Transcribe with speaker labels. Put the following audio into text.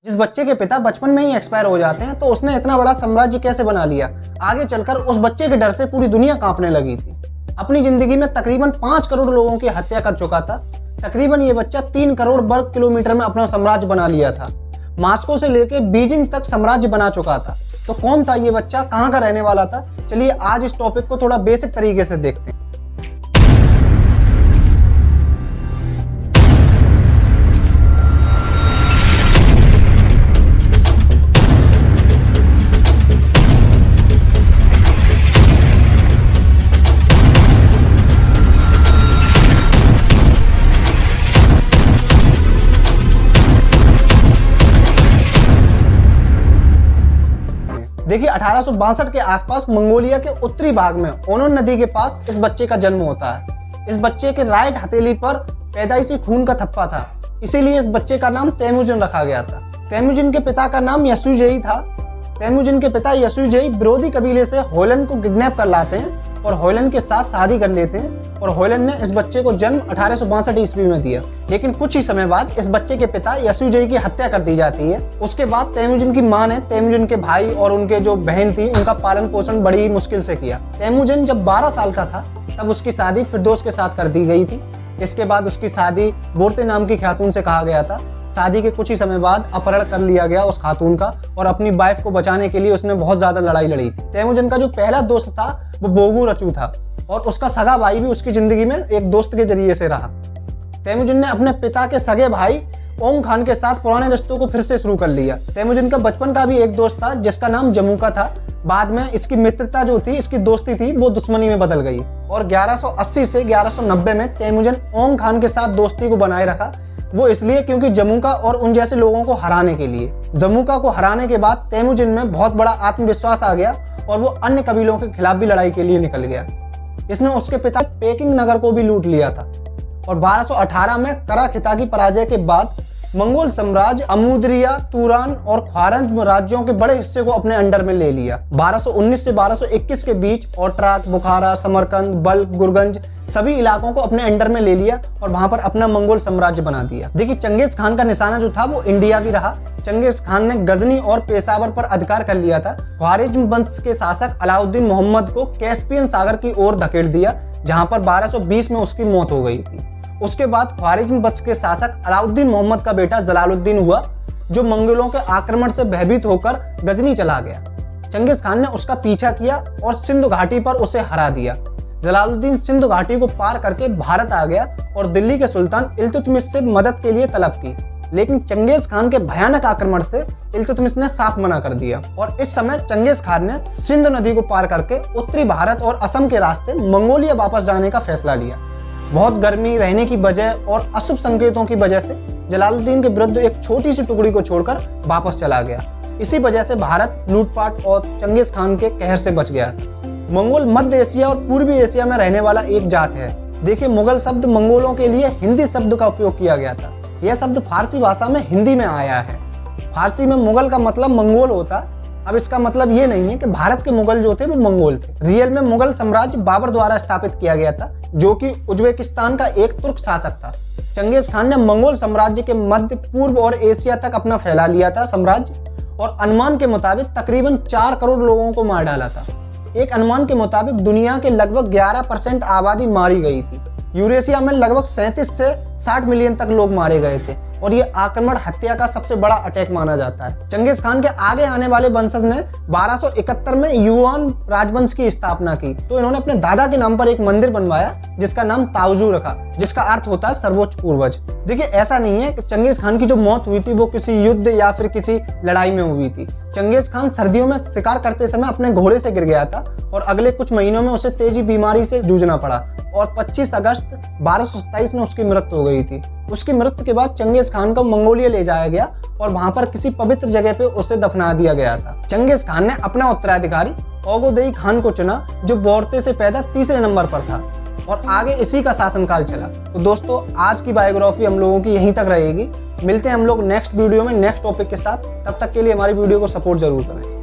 Speaker 1: जिस बच्चे के पिता बचपन में ही एक्सपायर हो जाते हैं तो उसने इतना बड़ा साम्राज्य कैसे बना लिया। आगे चलकर उस बच्चे के डर से पूरी दुनिया कांपने लगी थी। अपनी जिंदगी में तकरीबन 5 करोड़ लोगों की हत्या कर चुका था। तकरीबन ये बच्चा 3 करोड़ वर्ग किलोमीटर में अपना साम्राज्य बना लिया था। मॉस्को से लेकर बीजिंग तक साम्राज्य बना चुका था। तो कौन था ये बच्चा, कहाँ का रहने वाला था? चलिए आज इस टॉपिक को थोड़ा बेसिक तरीके से देखते हैं। देखिए 1862 के आसपास मंगोलिया के उत्तरी भाग में ओनोन नदी के पास इस बच्चे का जन्म होता है। इस बच्चे के राइट हथेली पर पैदाइशी खून का थप्पा था, इसीलिए इस बच्चे का नाम तेमुजिन रखा गया था। तेमुजिन के पिता का नाम यसुजेई था। तेमुजिन के पिता यसुजेई विरोधी कबीले से होयलन को किडनैप कर लाते हैं और होयलन के साथ शादी कर लेते हैं और होयलन ने इस बच्चे को जन्म 1862 ईस्वी में दिया। लेकिन कुछ ही समय बाद इस बच्चे के पिता यसुजेई की हत्या कर दी जाती है। उसके बाद तेमुजिन की मां ने तेमुजिन के भाई और उनके जो बहन थी उनका पालन पोषण बड़ी मुश्किल से किया। तेमुजिन जब 12 साल का था तब उसकी शादी फिरदौस के साथ कर दी गई थी। इसके बाद उसकी शादी बोर्ते नाम की खातून से कहा गया था। शादी के कुछ ही समय बाद अपहरण कर लिया गया उस खातून का और अपनी वाइफ को बचाने के लिए उसने बहुत ज्यादा लड़ाई लड़ी थी। तेमुजिन का जो पहला दोस्त था वो बोगू रचू था और उसका सगा भाई भी उसकी जिंदगी में एक दोस्त के जरिए से रहा। तेमुजिन ने अपने पिता के सगे भाई ओंग खान के साथ पुराने रिश्तों को फिर से शुरू कर लिया। तेमुजिन का बचपन का भी एक दोस्त था जिसका नाम जमुका था। बाद में इसकी मित्रता जो थी, इसकी दोस्ती थी, वो दुश्मनी में बदल गई और 1180 से 1190 में तेमुजिन ओंग खान के साथ दोस्ती को बनाए रखा। वो इसलिए क्योंकि जमुका और उन जैसे लोगों को हराने के लिए। जमुका को हराने के बाद तेमुजिन में बहुत बड़ा आत्मविश्वास आ गया और वो अन्य कबीलों के खिलाफ भी लड़ाई के लिए निकल गया। इसने उसके पिता पेकिंग नगर को भी लूट लिया था और 1218 में करा खिता की पराजय के बाद मंगोल साम्राज्य अमुद्रिया, तुरान और ख्वारंज राज्यों के बड़े हिस्से को अपने अंडर में ले लिया। 1219 से 1221 के बीच ओट्राक, बुखारा, समरकंद, बल्ख, गुरगंज सभी इलाकों को अपने अंडर में ले लिया और वहां पर अपना मंगोल साम्राज्य बना दिया। देखिए चंगेज खान का निशाना जो था वो इंडिया भी रहा। चंगेज खान ने गजनी और पेशावर पर अधिकार कर लिया था। ख्वारिज्म वंश के शासक अलाउद्दीन मोहम्मद को कैस्पियन सागर की ओर धकेल दिया, जहां पर 1220 में उसकी मौत हो गई थी। उसके बाद ख्वारिज्म वंश के शासक अलाउद्दीन मोहम्मद का बेटा जलालुद्दीन हुआ, जो मंगोलों के आक्रमण से भयभीत होकर गजनी चला गया। चंगेज खान ने उसका पीछा किया और सिंधु घाटी पर उसे हरा दिया। जलालुद्दीन सिंधु घाटी को पार करके भारत आ गया और दिल्ली के सुल्तान इल्तुतमिश से मदद के लिए तलब की, लेकिन चंगेज खान के भयानक आक्रमण से इल्तुतमिश ने साफ मना कर दिया और इस समय चंगेज खान ने सिंधु नदी को पार करके उत्तरी भारत और असम के रास्ते मंगोलिया वापस जाने का फैसला लिया। बहुत गर्मी रहने की वजह और अशुभ संकेतों की वजह से जलालुद्दीन के विरुद्ध एक छोटी सी टुकड़ी को छोड़कर वापस चला गया। इसी वजह से भारत लूटपाट और चंगेज खान के कहर से बच गया था। मंगोल मध्य एशिया और पूर्वी एशिया में रहने वाला एक जात है। देखिए मुगल शब्द मंगोलों के लिए हिंदी शब्द का उपयोग किया गया था। यह शब्द फारसी भाषा में हिंदी में आया है। फारसी में मुगल का मतलब मंगोल होता। अब इसका मतलब ये नहीं है कि भारत के मुगल जो थे वो मंगोल थे। रियल में मुगल साम्राज्य बाबर द्वारा स्थापित किया गया था, जो कि उज्बेकिस्तान का एक तुर्क शासक था। चंगेज खान ने मंगोल साम्राज्य के मध्य पूर्व और एशिया तक अपना फैला लिया था साम्राज्य और अनुमान के मुताबिक तकरीबन 4 करोड़ लोगों को मार डाला था। एक अनुमान के मुताबिक दुनिया के लगभग 11% आबादी मारी गई थी। यूरेशिया में लगभग 37 से 60 मिलियन तक लोग मारे गए थे और ये आक्रमण हत्या का सबसे बड़ा अटैक माना जाता है। चंगेज खान के आगे आने वाले वंशज ने 1271 में युआन राजवंश की स्थापना की, तो इन्होंने अपने दादा के नाम पर एक मंदिर बनवाया जिसका नाम ताउजू रखा, जिसका अर्थ होता है सर्वोच्च पूर्वज। देखिए ऐसा नहीं है कि चंगेज खान की जो मौत हुई थी वो किसी युद्ध या फिर किसी लड़ाई में हुई थी। चंगेज खान सर्दियों में शिकार करते समय अपने घोड़े से गिर गया था और अगले कुछ महीनों में उसे तेजी बीमारी से जूझना पड़ा और 25 अगस्त 1227 में उसकी मृत्यु हो गई थी। उसकी मृत्यु के बाद चंगेज खान को मंगोलिया ले जाया गया और वहां पर किसी पवित्र जगह पे उसे दफना दिया गया था। चंगेज खान ने अपना उत्तराधिकारी ओगोदेई खान को चुना, जो बोर्ते से पैदा तीसरे नंबर पर था और आगे इसी का शासनकाल चला। तो दोस्तों आज की बायोग्राफी हम लोगों की यहीं तक रहेगी। मिलते हैं हम लोग नेक्स्ट वीडियो में नेक्स्ट टॉपिक के साथ। तब तक के लिए हमारी वीडियो को सपोर्ट जरूर करें।